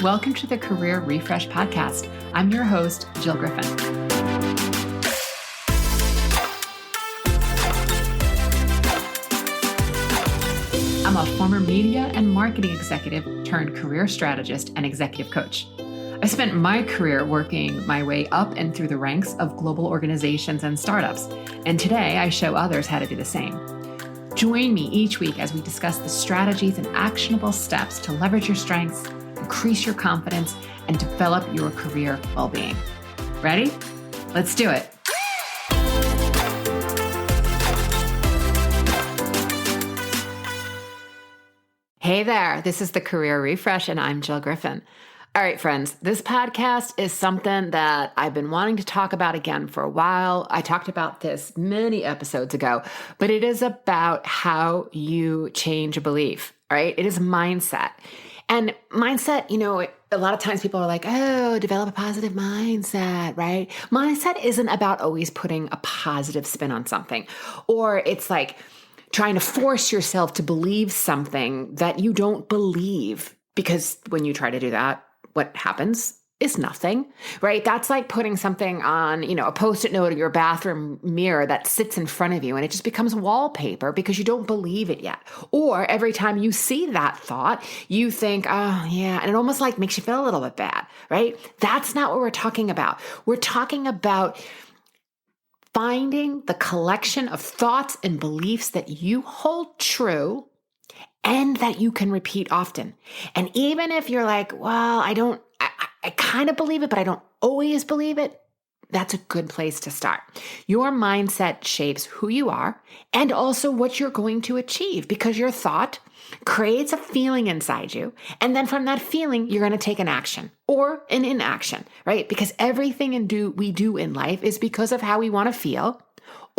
Welcome to the Career Refresh Podcast. I'm your host, Jill Griffin. I'm a former media and marketing executive turned career strategist and executive coach. I spent my career working my way up and through the ranks of global organizations and startups, and today I show others how to do the same. Join me each week as we discuss the strategies and actionable steps to leverage your strengths, increase your confidence, and develop your career well-being. Ready? Let's do it. Hey there, this is the Career Refresh, and I'm Jill Griffin. All right, friends, this podcast is something that I've been wanting to talk about again for a while. I talked about this many episodes ago, but it is about how you change a belief, right? It is mindset. And mindset, a lot of times people are like, oh, develop a positive mindset, right? Mindset isn't about always putting a positive spin on something, or it's like trying to force yourself to believe something that you don't believe, because when you try to do that, what happens is nothing, right? That's like putting something on, a Post-it note of your bathroom mirror that sits in front of you and it just becomes wallpaper because you don't believe it yet. Or every time you see that thought, you think, oh yeah, and it almost like makes you feel a little bit bad, right? That's not what we're talking about. We're talking about finding the collection of thoughts and beliefs that you hold true and that you can repeat often. And even if you're like, well, I kind of believe it, but I don't always believe it, that's a good place to start. Your mindset shapes who you are and also what you're going to achieve, because your thought creates a feeling inside you. And then from that feeling, you're going to take an action or an inaction, right? Because everything we do in life is because of how we want to feel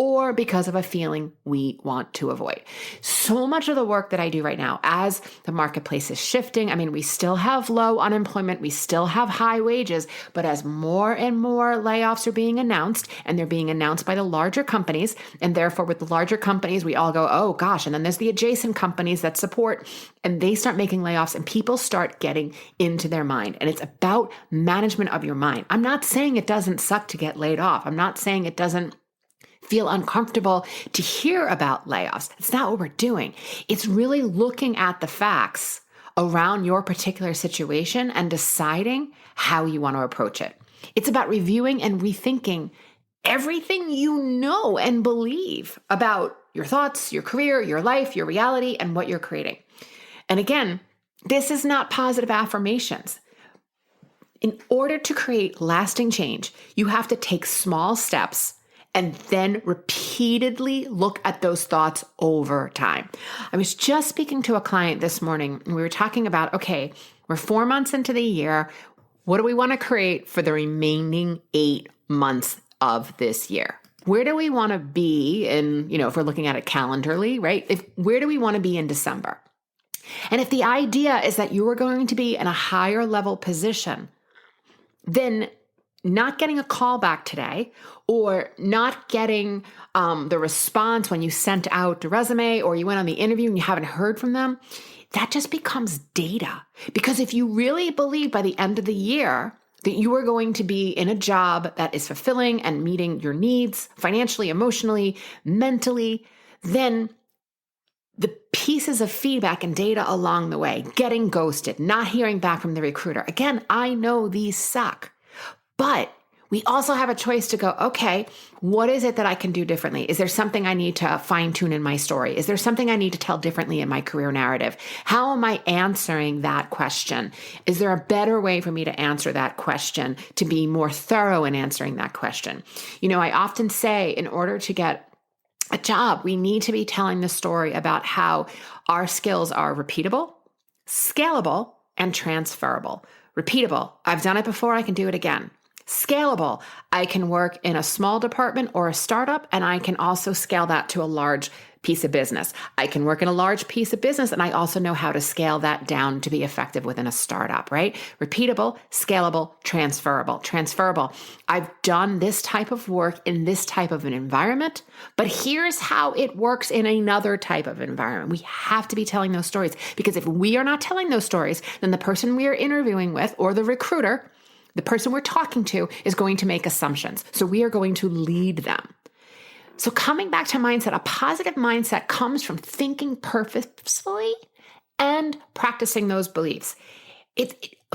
or because of a feeling we want to avoid. So much of the work that I do right now, as the marketplace is shifting, we still have low unemployment, we still have high wages, but as more and more layoffs are being announced, and they're being announced by the larger companies, and therefore with the larger companies, we all go, oh gosh, and then there's the adjacent companies that support, and they start making layoffs, and people start getting into their mind. And it's about management of your mind. I'm not saying it doesn't suck to get laid off. I'm not saying it doesn't feel uncomfortable to hear about layoffs. It's not what we're doing. It's really looking at the facts around your particular situation and deciding how you want to approach it. It's about reviewing and rethinking everything you know and believe about your thoughts, your career, your life, your reality, and what you're creating. And again, this is not positive affirmations. In order to create lasting change, you have to take small steps and then repeatedly look at those thoughts over time. I was just speaking to a client this morning, and we were talking about, okay, we're 4 months into the year. What do we want to create for the remaining 8 months of this year? Where do we want to be in, if we're looking at it calendarly, right? Where do we want to be in December? And if the idea is that you are going to be in a higher level position, then not getting a call back today, or not getting the response when you sent out the resume or you went on the interview and you haven't heard from them, that just becomes data. Because if you really believe by the end of the year that you are going to be in a job that is fulfilling and meeting your needs financially, emotionally, mentally, then the pieces of feedback and data along the way, getting ghosted, not hearing back from the recruiter. Again, I know these suck. But we also have a choice to go, okay, what is it that I can do differently? Is there something I need to fine tune in my story? Is there something I need to tell differently in my career narrative? How am I answering that question? Is there a better way for me to answer that question, to be more thorough in answering that question? I often say, in order to get a job, we need to be telling the story about how our skills are repeatable, scalable, and transferable. Repeatable. I've done it before. I can do it again. Scalable. I can work in a small department or a startup, and I can also scale that to a large piece of business. I can work in a large piece of business, and I also know how to scale that down to be effective within a startup, right? Repeatable, scalable, transferable. Transferable. I've done this type of work in this type of an environment, but here's how it works in another type of environment. We have to be telling those stories, because if we are not telling those stories, then the person we are interviewing with or the recruiter, the person we're talking to, is going to make assumptions. So we are going to lead them. So coming back to mindset, a positive mindset comes from thinking purposefully and practicing those beliefs.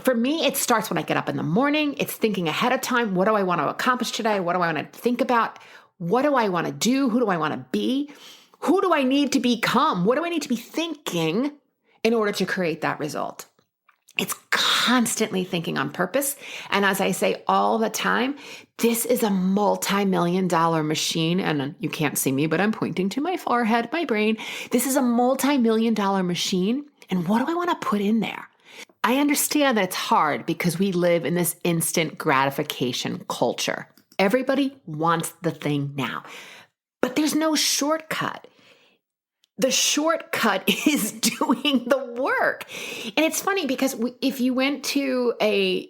For me, it starts when I get up in the morning. It's thinking ahead of time. What do I want to accomplish today? What do I want to think about? What do I want to do? Who do I want to be? Who do I need to become? What do I need to be thinking in order to create that result? It's constantly thinking on purpose. And as I say all the time, this is a multi-million-dollar machine. And you can't see me, but I'm pointing to my forehead, my brain. This is a multi-million-dollar machine. And what do I want to put in there? I understand that it's hard because we live in this instant gratification culture. Everybody wants the thing now, but there's no shortcut. The shortcut is doing the work. And it's funny because if you went to a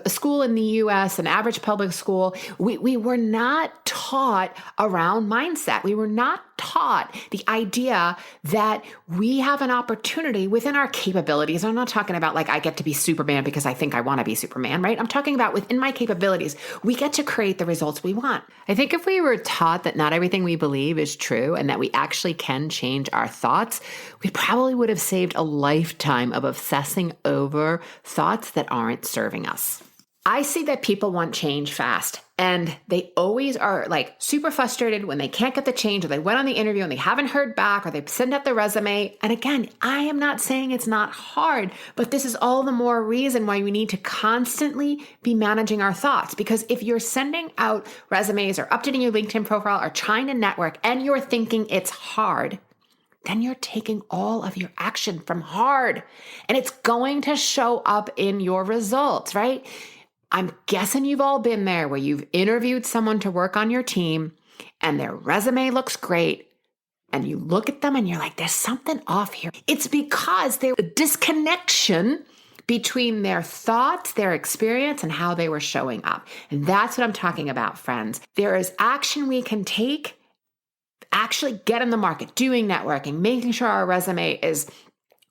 school in the US, an average public school, we were not taught around mindset. We were not taught the idea that we have an opportunity within our capabilities. I'm not talking about like I get to be Superman because I think I want to be Superman, right? I'm talking about within my capabilities, we get to create the results we want. I think if we were taught that not everything we believe is true and that we actually can change our thoughts, we probably would have saved a lifetime of obsessing over thoughts that aren't serving us. I see that people want change fast, and they always are like super frustrated when they can't get the change, or they went on the interview and they haven't heard back, or they send out the resume. And again, I am not saying it's not hard, but this is all the more reason why we need to constantly be managing our thoughts. Because if you're sending out resumes or updating your LinkedIn profile or trying to network and you're thinking it's hard, then you're taking all of your action from hard, and it's going to show up in your results, right? I'm guessing you've all been there where you've interviewed someone to work on your team and their resume looks great, and you look at them and you're like, there's something off here. It's because there's a disconnection between their thoughts, their experience, and how they were showing up. And that's what I'm talking about, friends. There is action we can take. Actually get in the market, doing networking, making sure our resume is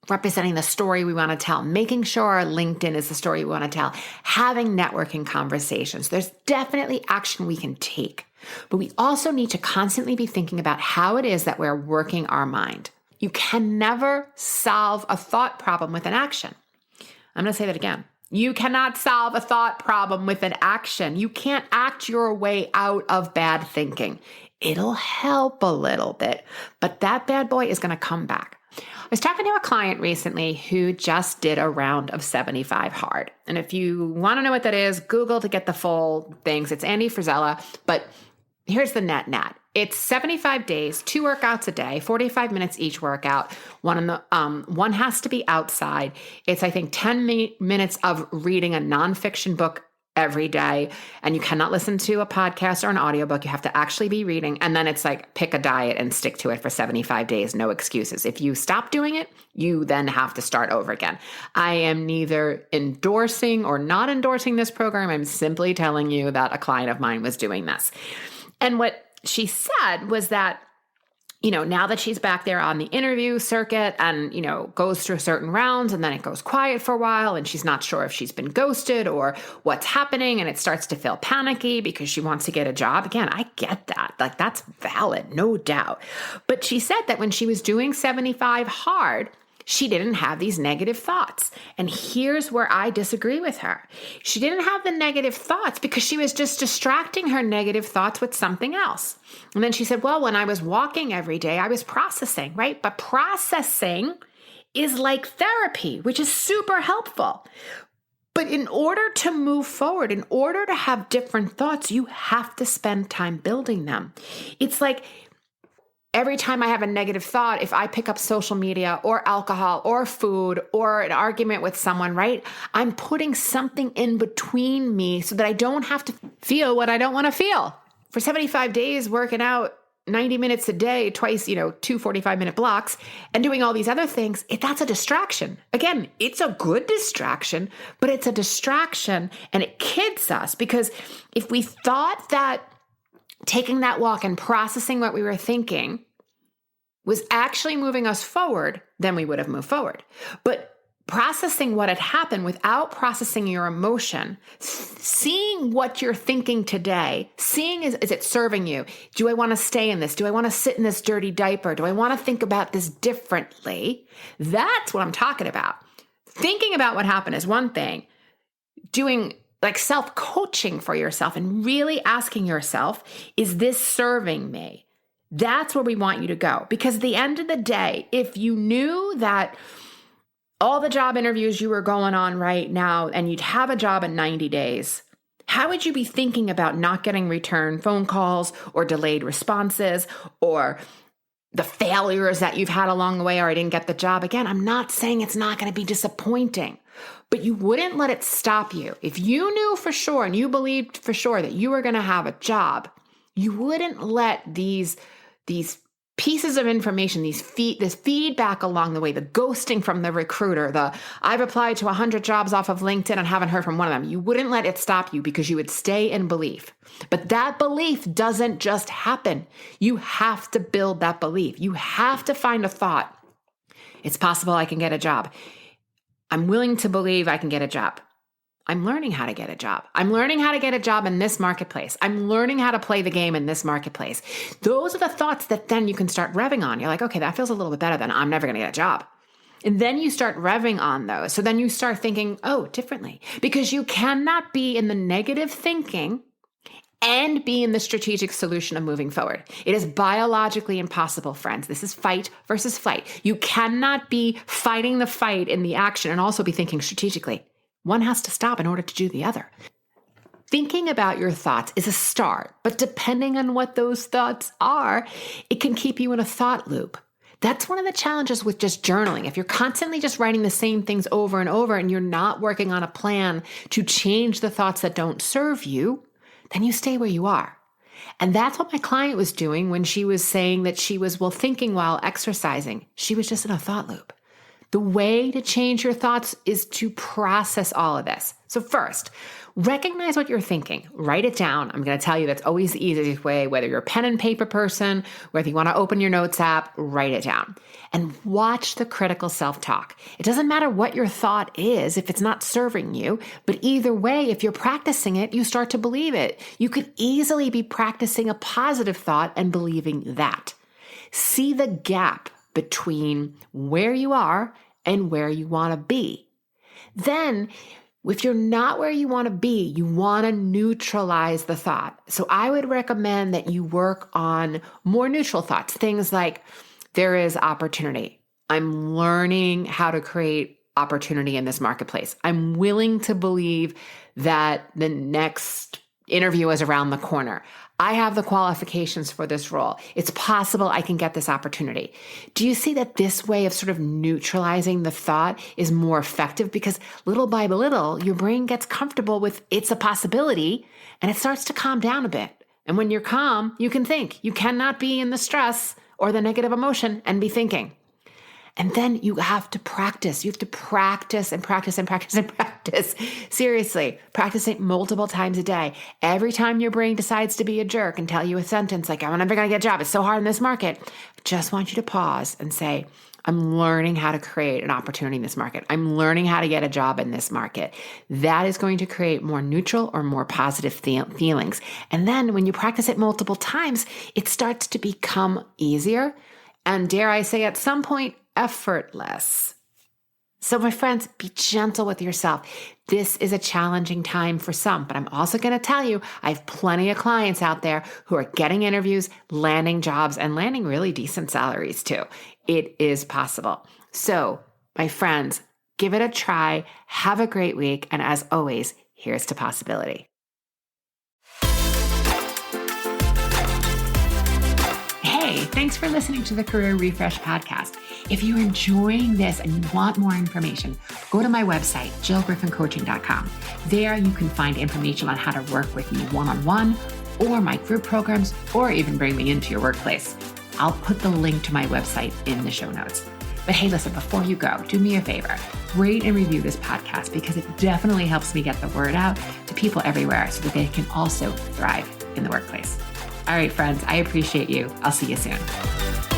representing the story we want to tell, making sure our LinkedIn is the story we want to tell, having networking conversations. There's definitely action we can take, but we also need to constantly be thinking about how it is that we're working our mind. You can never solve a thought problem with an action. I'm going to say that again. You cannot solve a thought problem with an action. You can't act your way out of bad thinking. It'll help a little bit, but that bad boy is going to come back. I was talking to a client recently who just did a round of 75 hard. And if you want to know what that is, Google to get the full things. It's Andy Frisella, but here's the net. It's 75 days, 2 workouts a day, 45 minutes each workout. One has to be outside. It's, I think, 10 minutes of reading a nonfiction book every day. And you cannot listen to a podcast or an audiobook. You have to actually be reading. And then it's like, pick a diet and stick to it for 75 days. No excuses. If you stop doing it, you then have to start over again. I am neither endorsing or not endorsing this program. I'm simply telling you that a client of mine was doing this. And what she said was that, now that she's back there on the interview circuit and, goes through certain rounds and then it goes quiet for a while and she's not sure if she's been ghosted or what's happening, and it starts to feel panicky because she wants to get a job. Again, I get that. Like, that's valid, no doubt. But she said that when she was doing 75 hard, she didn't have these negative thoughts. And here's where I disagree with her. She didn't have the negative thoughts because she was just distracting her negative thoughts with something else. And then she said, well, when I was walking every day, I was processing, right? But processing is like therapy, which is super helpful. But in order to move forward, in order to have different thoughts, you have to spend time building them. It's like, every time I have a negative thought, if I pick up social media or alcohol or food or an argument with someone, right? I'm putting something in between me so that I don't have to feel what I don't want to feel. For 75 days working out 90 minutes a day, twice, 2 45-minute blocks, and doing all these other things, that's a distraction. Again, it's a good distraction, but it's a distraction and it kids us, because if we thought that taking that walk and processing what we were thinking was actually moving us forward, then we would have moved forward. But processing what had happened without processing your emotion, seeing what you're thinking today, seeing is it serving you? Do I want to stay in this? Do I want to sit in this dirty diaper? Do I want to think about this differently? That's what I'm talking about. Thinking about what happened is one thing. Doing like self-coaching for yourself and really asking yourself, is this serving me? That's where we want you to go. Because at the end of the day, if you knew that all the job interviews you were going on right now and you'd have a job in 90 days, how would you be thinking about not getting return phone calls or delayed responses or the failures that you've had along the way, or I didn't get the job? Again, I'm not saying it's not going to be disappointing, but you wouldn't let it stop you. If you knew for sure and you believed for sure that you were going to have a job, you wouldn't let these pieces of information, this feedback along the way, the ghosting from the recruiter, I've applied to 100 jobs off of LinkedIn and haven't heard from one of them. You wouldn't let it stop you because you would stay in belief. But that belief doesn't just happen. You have to build that belief. You have to find a thought. It's possible I can get a job. I'm willing to believe I can get a job. I'm learning how to get a job. I'm learning how to get a job in this marketplace. I'm learning how to play the game in this marketplace. Those are the thoughts that then you can start revving on. You're like, okay, that feels a little bit better than I'm never going to get a job. And then you start revving on those. So then you start thinking, differently. Because you cannot be in the negative thinking and be in the strategic solution of moving forward. It is biologically impossible, friends. This is fight versus flight. You cannot be fighting the fight in the action and also be thinking strategically. One has to stop in order to do the other. Thinking about your thoughts is a start, but depending on what those thoughts are, it can keep you in a thought loop. That's one of the challenges with just journaling. If you're constantly just writing the same things over and over and you're not working on a plan to change the thoughts that don't serve you, then you stay where you are. And that's what my client was doing when she was saying that she was, thinking while exercising. She was just in a thought loop. The way to change your thoughts is to process all of this. So first, recognize what you're thinking. Write it down. I'm going to tell you that's always the easiest way, whether you're a pen and paper person, whether you want to open your notes app, write it down. And watch the critical self-talk. It doesn't matter what your thought is if it's not serving you, but either way, if you're practicing it, you start to believe it. You could easily be practicing a positive thought and believing that. See the gap between where you are and where you want to be. Then, if you're not where you want to be, you want to neutralize the thought. So I would recommend that you work on more neutral thoughts. Things like, there is opportunity. I'm learning how to create opportunity in this marketplace. I'm willing to believe that the next interview is around the corner. I have the qualifications for this role. It's possible I can get this opportunity. Do you see that this way of sort of neutralizing the thought is more effective? Because little by little, your brain gets comfortable with it's a possibility and it starts to calm down a bit. And when you're calm, you can think. You cannot be in the stress or the negative emotion and be thinking. And then you have to practice. You have to practice and practice and practice and practice. Seriously, practice it multiple times a day. Every time your brain decides to be a jerk and tell you a sentence like, I'm never going to get a job, it's so hard in this market, I just want you to pause and say, I'm learning how to create an opportunity in this market. I'm learning how to get a job in this market. That is going to create more neutral or more positive feelings. And then when you practice it multiple times, it starts to become easier. And dare I say, at some point, effortless. So my friends, be gentle with yourself. This is a challenging time for some, but I'm also going to tell you, I have plenty of clients out there who are getting interviews, landing jobs, and landing really decent salaries too. It is possible. So my friends, give it a try. Have a great week. And as always, here's to possibility. Hey, thanks for listening to the Career Refresh podcast. If you're enjoying this and you want more information, go to my website, jillgriffincoaching.com. There you can find information on how to work with me one-on-one or my group programs, or even bring me into your workplace. I'll put the link to my website in the show notes. But hey, listen, before you go, do me a favor, rate and review this podcast because it definitely helps me get the word out to people everywhere so that they can also thrive in the workplace. All right, friends, I appreciate you. I'll see you soon.